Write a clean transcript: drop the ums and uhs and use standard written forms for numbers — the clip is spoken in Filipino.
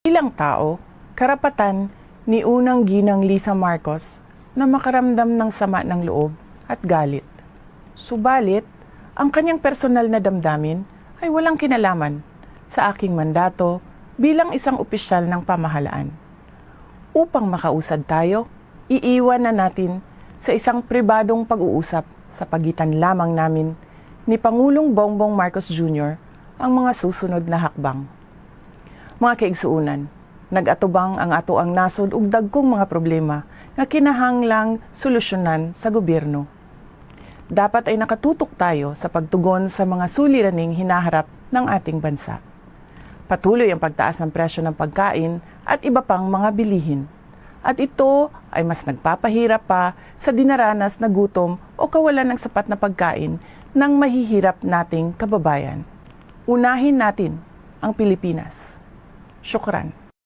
Bilang tao, karapatan ni unang ginang Lisa Marcos na makaramdam ng sama ng loob at galit. Subalit, ang kanyang personal na damdamin ay walang kinalaman sa aking mandato bilang isang opisyal ng pamahalaan. Upang makausad tayo, iiwan na natin sa isang pribadong pag-uusap sa pagitan lamang namin ni Pangulong Bongbong Marcos Jr. ang mga susunod na hakbang. Mga kaigsuunan, nag-atubang ang ato ang nasod ug dagkong mga problema nga kinahanglang solusyonan sa gobyerno. Dapat ay nakatutok tayo sa pagtugon sa mga suliraning hinaharap ng ating bansa. Patuloy ang pagtaas ng presyo ng pagkain at iba pang mga bilihin. At ito ay mas nagpapahirap pa sa dinaranas na gutom o kawalan ng sapat na pagkain ng mahihirap nating kababayan. Unahin natin ang Pilipinas. Syukran.